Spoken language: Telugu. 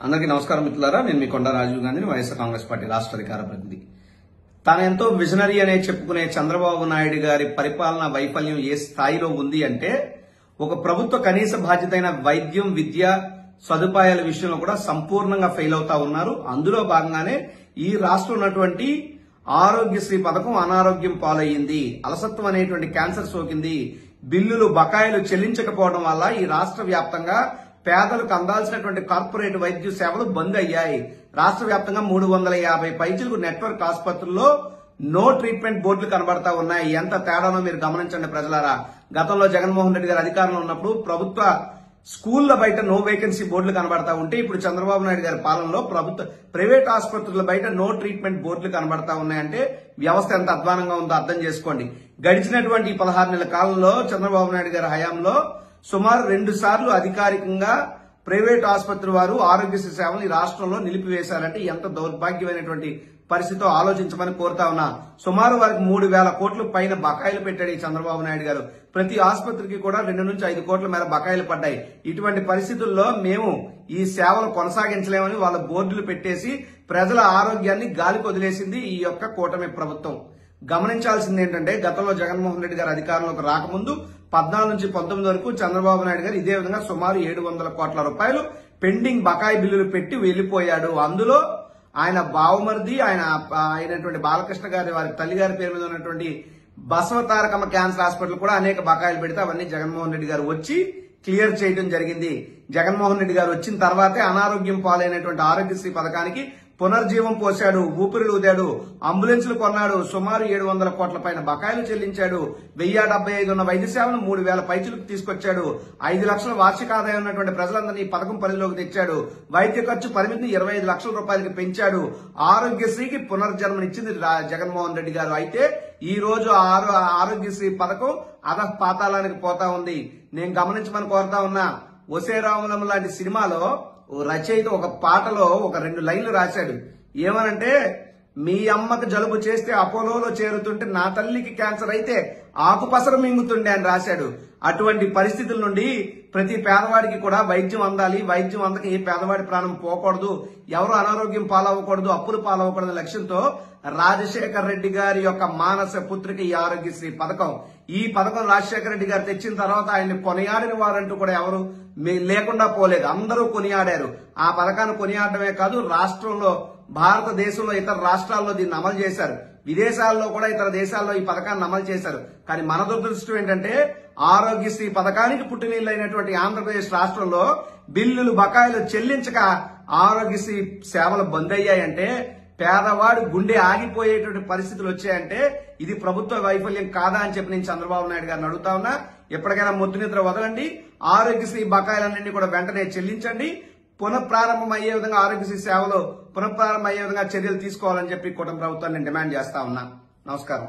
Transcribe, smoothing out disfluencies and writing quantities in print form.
అందరికీ నమస్కారం మిత్రులారా. నేను మీ కొండ రాజీవ్ గాంధీని, వైఎస్ఆర్ కాంగ్రెస్ పార్టీ రాష్ట్ర అధికార ప్రతినిధి. తాను ఎంతో విజనరీ అనే చెప్పుకునే చంద్రబాబు నాయుడు గారి పరిపాలన వైఫల్యం ఏ స్థాయిలో ఉంది అంటే, ఒక ప్రభుత్వ కనీస బాధ్యతైన వైద్యం, విద్య సదుపాయాల విషయంలో కూడా సంపూర్ణంగా ఫెయిల్ అవుతా ఉన్నారు. అందులో భాగంగానే ఈ రాష్ట్రంలో ఉన్నటువంటి ఆరోగ్యశ్రీ పథకం అనారోగ్యం పాలయ్యింది. అలసత్వం అనేటువంటి క్యాన్సర్ సోకింది. బిల్లులు బకాయిలు చెల్లించకపోవడం వల్ల ఈ రాష్ట్ర వ్యాప్తంగా పేదలకు అందాల్సినటువంటి కార్పొరేట్ వైద్య సేవలు బంద్ అయ్యాయి. రాష్ట్ర వ్యాప్తంగా 350 పైచిలకు నెట్వర్క్ ఆసుపత్రుల్లో నో ట్రీట్మెంట్ బోర్డులు కనబడతా ఉన్నాయి. ఎంత తేడానో మీరు గమనించండి ప్రజలారా. గతంలో జగన్మోహన్ రెడ్డి గారు అధికారంలో ఉన్నప్పుడు ప్రభుత్వ స్కూళ్ల బయట నో వేకెన్సీ బోర్డులు కనబడతా ఉంటే, ఇప్పుడు చంద్రబాబు నాయుడు గారి పాలనలో ప్రైవేట్ ఆసుపత్రుల బయట నో ట్రీట్మెంట్ బోర్డులు కనబడతా ఉన్నాయంటే వ్యవస్థ ఎంత అధ్వానంగా ఉందో అర్థం చేసుకోండి. గడిచినటువంటి 16 నెలల కాలంలో చంద్రబాబు నాయుడు గారి హయాంలో సుమారు 2 సార్లు అధికారికంగా ప్రైవేట్ ఆసుపత్రి వారు ఆరోగ్యశ్రీ సేవలు ఈ రాష్ట్రంలో నిలిపివేశారంటే ఎంత దౌర్భాగ్యమైనటువంటి పరిస్థితితో ఆలోచించమని కోరుతా ఉన్నా. సుమారు వారికి 3,000 కోట్ల పైన బకాయిలు పెట్టాడు ఈ చంద్రబాబు నాయుడు గారు. ప్రతి ఆసుపత్రికి కూడా 2 నుంచి 5 కోట్ల మేర బకాయిలు పడ్డాయి. ఇటువంటి పరిస్థితుల్లో మేము ఈ సేవలు కొనసాగించలేమని వాళ్ళ బోర్డులు పెట్టేసి ప్రజల ఆరోగ్యాన్ని గాలికి వదిలేసింది ఈ యొక్క కూటమి ప్రభుత్వం. గమనించాల్సింది ఏంటంటే, గతంలో జగన్మోహన్ రెడ్డి గారు అధికారంలోకి రాకముందు 14 నుంచి 19 వరకు చంద్రబాబు నాయుడు గారు ఇదే విధంగా సుమారు 700 కోట్ల రూపాయలు పెండింగ్ బకాయి బిల్లులు పెట్టి వెళ్లిపోయాడు. అందులో ఆయన బావమరిది, అయినటువంటి బాలకృష్ణ గారి వారి తల్లి గారి పేరు మీద ఉన్నటువంటి బసవతారకమ్మ క్యాన్సర్ హాస్పిటల్ కూడా అనేక బకాయిలు పెడితే అవన్నీ జగన్మోహన్ రెడ్డి గారు వచ్చి క్లియర్ చేయడం జరిగింది. జగన్మోహన్ రెడ్డి గారు వచ్చిన తర్వాతే అనారోగ్యం పాలైనటువంటి ఆరోగ్యశ్రీ పథకానికి పునర్జీవం పోశాడు, ఊపిరులు ఊదాడు, అంబులెన్సులు కొన్నాడు, సుమారు 700 కోట్ల పైన బకాయిలు చెల్లించాడు. 1075 ఉన్న వైద్య సేవను 3,000 పైచులకు తీసుకొచ్చాడు. 5 లక్షల వార్షిక ఆదాయం ఉన్నటువంటి ప్రజలందరినీ ఈ పథకం పరిధిలోకి తెచ్చాడు. వైద్య ఖర్చు పరిమితిని 25 లక్షల రూపాయలకి పెంచాడు. ఆరోగ్యశ్రీకి పునర్జన్మనిచ్చింది జగన్మోహన్ రెడ్డి గారు. అయితే ఈ రోజు ఆరోగ్యశ్రీ పథకం అధపాతాళానికి పోతా ఉంది. నేను గమనించమని కోరుతా ఉన్నా. ఒసే రాములం లాంటి సినిమాలో రచయిత ఒక పాటలో ఒక 2 లైన్లు రాశాడు. ఏమనంటే, మీ అమ్మకు జలుబు చేస్తే అపోలోలో చేరుతుంటే నా తల్లికి క్యాన్సర్ అయితే ఆకుపసరు మింగుతుండే అని రాశాడు. అటువంటి పరిస్థితుల నుండి ప్రతి పేదవాడికి కూడా వైద్యం అందాలి, వైద్యం అందక ఏ పేదవాడి ప్రాణం పోకూడదు, ఎవరు అనారోగ్యం పాలవ్వకూడదు, అప్పులు పాలవ్వకూడదు లక్ష్యంతో రాజశేఖర్ రెడ్డి గారి యొక్క మానస పుత్రిక ఈ ఆరోగ్యశ్రీ పథకం. ఈ పథకం రాజశేఖర రెడ్డి గారు తెచ్చిన తర్వాత ఆయన్ని కొనియాడిన వారంటూ కూడా ఎవరు లేకుండా పోలేదు. అందరూ కొనియాడారు. ఆ పథకాన్ని కొనియాడటమే కాదు, రాష్ట్రంలో భారతదేశంలో ఇతర రాష్ట్రాల్లో దీన్ని అమలు చేశారు. విదేశాల్లో కూడా ఇతర దేశాల్లో ఈ పథకాన్ని అమలు చేశారు. కానీ మన దురదృష్టం ఏంటంటే, ఆరోగ్యశ్రీ పథకానికి పుట్టినీళ్ళైనటువంటి ఆంధ్రప్రదేశ్ రాష్ట్రంలో బిల్లులు బకాయిలు చెల్లించక ఆరోగ్యశ్రీ సేవలు బంద్ అయ్యాయంటే, పేదవాడు గుండె ఆగిపోయేటువంటి పరిస్థితులు వచ్చాయంటే ఇది ప్రభుత్వ వైఫల్యం కాదా అని చెప్పి నేను చంద్రబాబు నాయుడు గారిని అడుగుతా ఉన్నా. ఎప్పటికైనా మొద్దు నిద్ర వదలండి. ఆరోగ్యశ్రీ బకాయిలన్నింటినీ కూడా వెంటనే చెల్లించండి. పునఃప్రారంభం అయ్యే విధంగా ఆరోగ్యశ్రీ సేవలు పునఃప్రారంభం అయ్యే విధంగా చర్యలు తీసుకోవాలని చెప్పి కూటమి ప్రభుత్వాన్ని డిమాండ్ చేస్తా ఉన్నా. నమస్కారం.